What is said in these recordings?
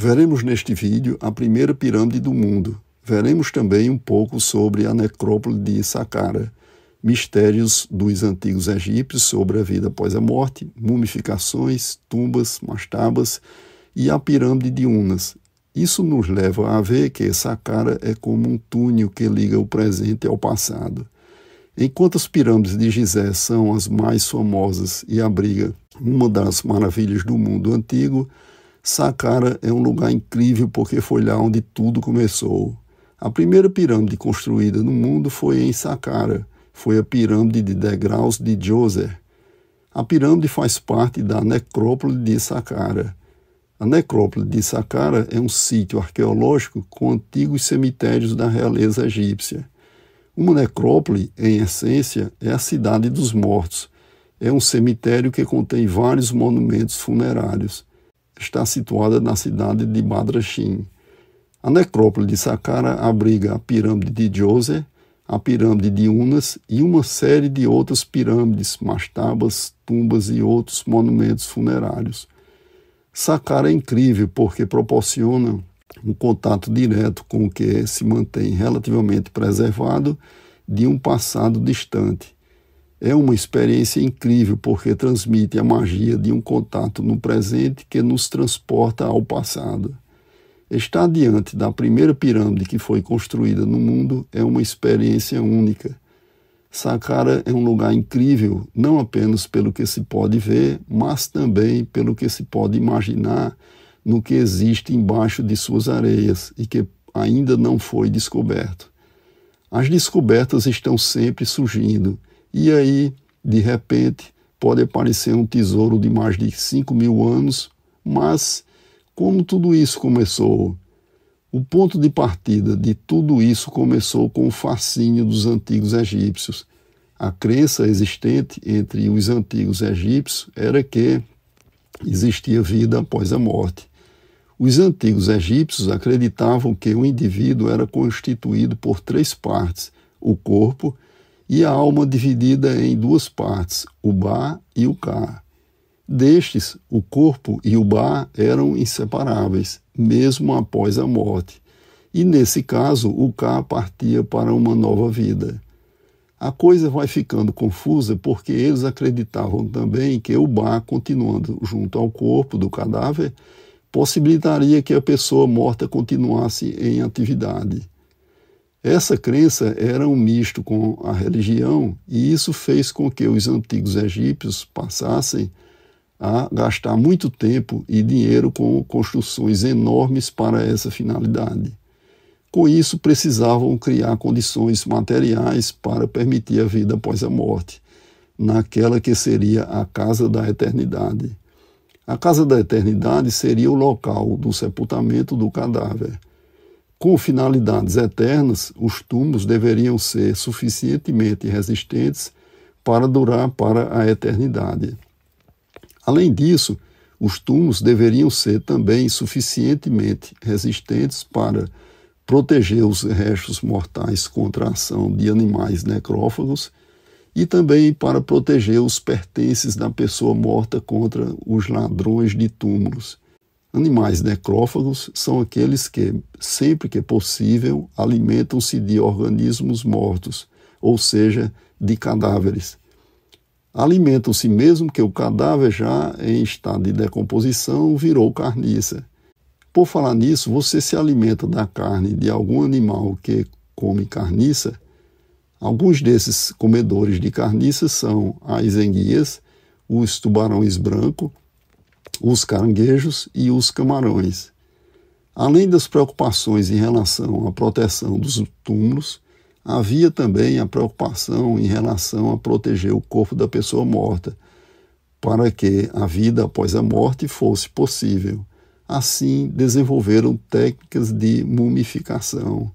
Veremos neste vídeo a primeira pirâmide do mundo. Veremos também um pouco sobre a necrópole de Saqqara, mistérios dos antigos egípcios sobre a vida após a morte, mumificações, tumbas, mastabas e a pirâmide de Unas. Isso nos leva a ver que Saqqara é como um túnel que liga o presente ao passado. Enquanto as pirâmides de Gizé são as mais famosas e abriga uma das maravilhas do mundo antigo, Saqqara é um lugar incrível porque foi lá onde tudo começou. A primeira pirâmide construída no mundo foi em Saqqara. Foi a pirâmide de degraus de Djoser. A pirâmide faz parte da necrópole de Saqqara. A necrópole de Saqqara é um sítio arqueológico com antigos cemitérios da realeza egípcia. Uma necrópole, em essência, é a cidade dos mortos. É um cemitério que contém vários monumentos funerários. Está situada na cidade de Badrachim. A necrópole de Saqqara abriga a pirâmide de Djoser, a pirâmide de Unas e uma série de outras pirâmides, mastabas, tumbas e outros monumentos funerários. Saqqara é incrível porque proporciona um contato direto com o que se mantém relativamente preservado de um passado distante. É uma experiência incrível porque transmite a magia de um contato no presente que nos transporta ao passado. Estar diante da primeira pirâmide que foi construída no mundo é uma experiência única. Saqqara é um lugar incrível, não apenas pelo que se pode ver, mas também pelo que se pode imaginar no que existe embaixo de suas areias e que ainda não foi descoberto. As descobertas estão sempre surgindo, e aí, de repente, pode aparecer um tesouro de mais de 5.000 anos, mas como tudo isso começou? O ponto de partida de tudo isso começou com o fascínio dos antigos egípcios. A crença existente entre os antigos egípcios era que existia vida após a morte. Os antigos egípcios acreditavam que o indivíduo era constituído por 3 partes, o corpo e a alma dividida em 2 partes, o Ba e o Ka. Destes, o corpo e o Ba eram inseparáveis, mesmo após a morte, e nesse caso o Ka partia para uma nova vida. A coisa vai ficando confusa porque eles acreditavam também que o Ba, continuando junto ao corpo do cadáver, possibilitaria que a pessoa morta continuasse em atividade. Essa crença era um misto com a religião e isso fez com que os antigos egípcios passassem a gastar muito tempo e dinheiro com construções enormes para essa finalidade. Com isso, precisavam criar condições materiais para permitir a vida após a morte, naquela que seria a Casa da Eternidade. A Casa da Eternidade seria o local do sepultamento do cadáver. Com finalidades eternas, os túmulos deveriam ser suficientemente resistentes para durar para a eternidade. Além disso, os túmulos deveriam ser também suficientemente resistentes para proteger os restos mortais contra a ação de animais necrófagos e também para proteger os pertences da pessoa morta contra os ladrões de túmulos. Animais necrófagos são aqueles que, sempre que possível, alimentam-se de organismos mortos, ou seja, de cadáveres. Alimentam-se mesmo que o cadáver já em estado de decomposição virou carniça. Por falar nisso, você se alimenta da carne de algum animal que come carniça? Alguns desses comedores de carniça são as enguias, os tubarões brancos, os caranguejos e os camarões. Além das preocupações em relação à proteção dos túmulos, havia também a preocupação em relação a proteger o corpo da pessoa morta, para que a vida após a morte fosse possível. Assim, desenvolveram técnicas de mumificação.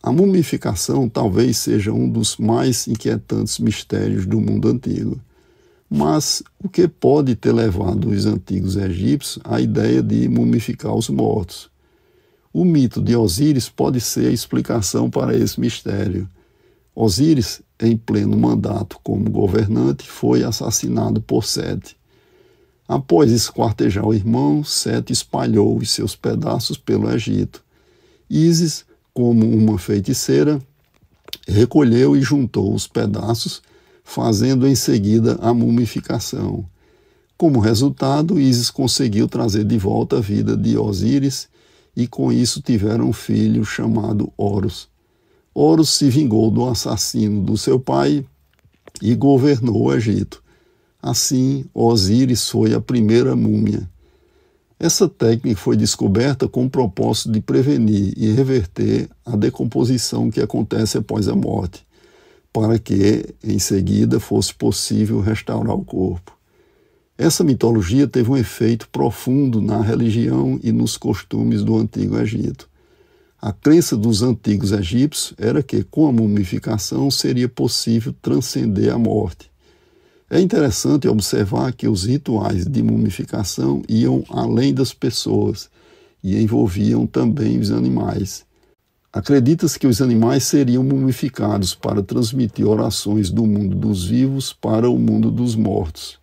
A mumificação talvez seja um dos mais inquietantes mistérios do mundo antigo. Mas o que pode ter levado os antigos egípcios à ideia de mumificar os mortos? O mito de Osíris pode ser a explicação para esse mistério. Osíris, em pleno mandato como governante, foi assassinado por Sete. Após esquartejar o irmão, Sete espalhou os seus pedaços pelo Egito. Ísis, como uma feiticeira, recolheu e juntou os pedaços, fazendo em seguida a mumificação. Como resultado, Ísis conseguiu trazer de volta a vida de Osíris e com isso tiveram um filho chamado Horus. Horus se vingou do assassino do seu pai e governou o Egito. Assim, Osíris foi a primeira múmia. Essa técnica foi descoberta com o propósito de prevenir e reverter a decomposição que acontece após a morte, para que, em seguida, fosse possível restaurar o corpo. Essa mitologia teve um efeito profundo na religião e nos costumes do Antigo Egito. A crença dos antigos egípcios era que, com a mumificação, seria possível transcender a morte. É interessante observar que os rituais de mumificação iam além das pessoas e envolviam também os animais. Acredita-se que os animais seriam mumificados para transmitir orações do mundo dos vivos para o mundo dos mortos.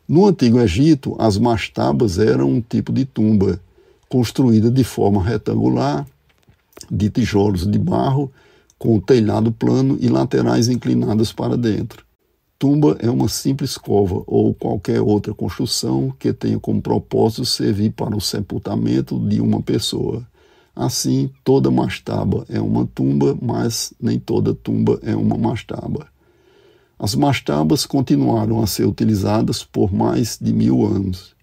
No Antigo Egito, as mastabas eram um tipo de tumba, construída de forma retangular, de tijolos de barro, com o telhado plano e laterais inclinadas para dentro. Tumba é uma simples cova ou qualquer outra construção que tenha como propósito servir para o sepultamento de uma pessoa. Assim, toda mastaba é uma tumba, mas nem toda tumba é uma mastaba. As mastabas continuaram a ser utilizadas por mais de 1000 anos.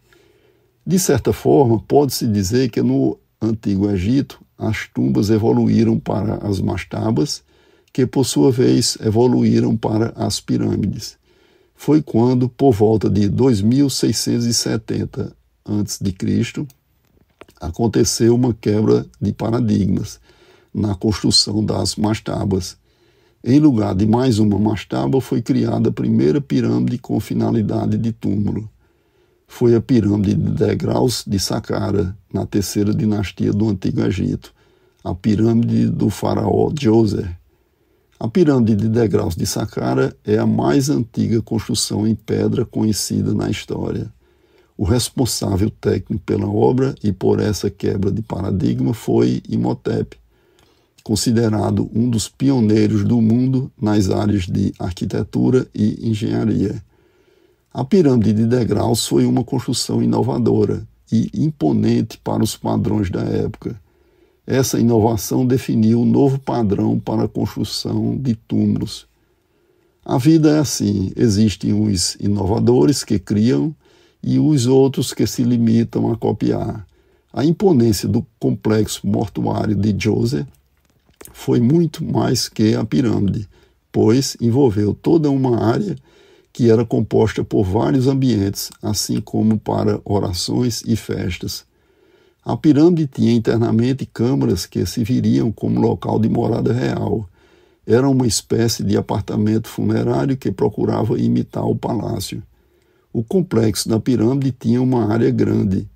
De certa forma, pode-se dizer que no Antigo Egito, as tumbas evoluíram para as mastabas, que por sua vez evoluíram para as pirâmides. Foi quando, por volta de 2670 a.C., aconteceu uma quebra de paradigmas na construção das mastabas. Em lugar de mais uma mastaba, foi criada a primeira pirâmide com finalidade de túmulo. Foi a pirâmide de degraus de Saqqara, na terceira dinastia do Antigo Egito, a pirâmide do faraó Djoser. A pirâmide de degraus de Saqqara é a mais antiga construção em pedra conhecida na história. O responsável técnico pela obra e por essa quebra de paradigma foi Imhotep, considerado um dos pioneiros do mundo nas áreas de arquitetura e engenharia. A pirâmide de degraus foi uma construção inovadora e imponente para os padrões da época. Essa inovação definiu um novo padrão para a construção de túmulos. A vida é assim, existem os inovadores que criam e os outros que se limitam a copiar. A imponência do complexo mortuário de Djoser foi muito mais que a pirâmide, pois envolveu toda uma área que era composta por vários ambientes, assim como para orações e festas. A pirâmide tinha internamente câmaras que serviriam como local de morada real. Era uma espécie de apartamento funerário que procurava imitar o palácio. O complexo da pirâmide tinha uma área grande,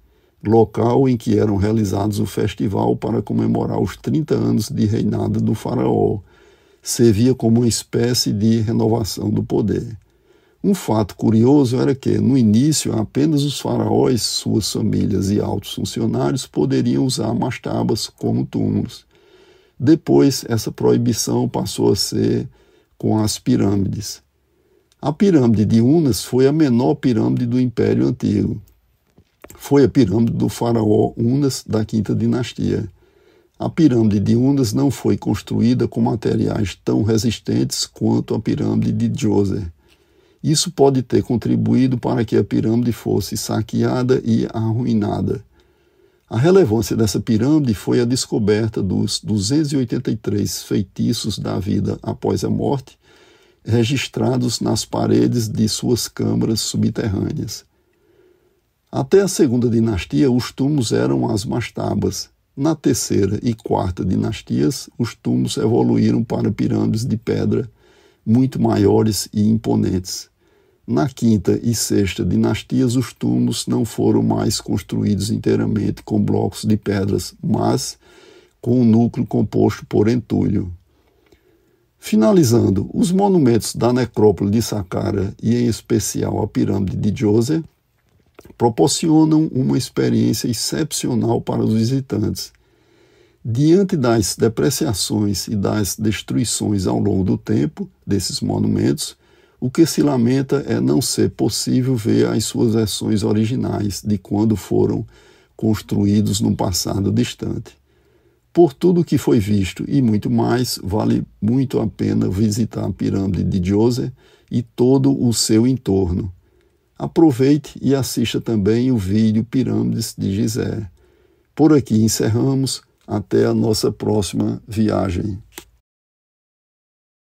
local em que eram realizados o festival para comemorar os 30 anos de reinado do faraó. Servia como uma espécie de renovação do poder. Um fato curioso era que, no início, apenas os faraós, suas famílias e altos funcionários poderiam usar mastabas como túmulos. Depois, essa proibição passou a ser com as pirâmides. A pirâmide de Unas foi a menor pirâmide do Império Antigo. Foi a pirâmide do faraó Unas da Quinta Dinastia. A pirâmide de Unas não foi construída com materiais tão resistentes quanto a pirâmide de Djoser. Isso pode ter contribuído para que a pirâmide fosse saqueada e arruinada. A relevância dessa pirâmide foi a descoberta dos 283 feitiços da vida após a morte, registrados nas paredes de suas câmaras subterrâneas. Até a segunda dinastia, os túmulos eram as mastabas. Na terceira e quarta dinastias, os túmulos evoluíram para pirâmides de pedra, muito maiores e imponentes. Na quinta e sexta dinastias, os túmulos não foram mais construídos inteiramente com blocos de pedras, mas com um núcleo composto por entulho. Finalizando, os monumentos da necrópole de Saqqara, e em especial a pirâmide de Djoser, proporcionam uma experiência excepcional para os visitantes. Diante das depreciações e das destruições ao longo do tempo desses monumentos, o que se lamenta é não ser possível ver as suas versões originais de quando foram construídos no passado distante. Por tudo que foi visto e muito mais, vale muito a pena visitar a pirâmide de Djoser e todo o seu entorno. Aproveite e assista também o vídeo Pirâmides de Gizé. Por aqui encerramos. Até a nossa próxima viagem.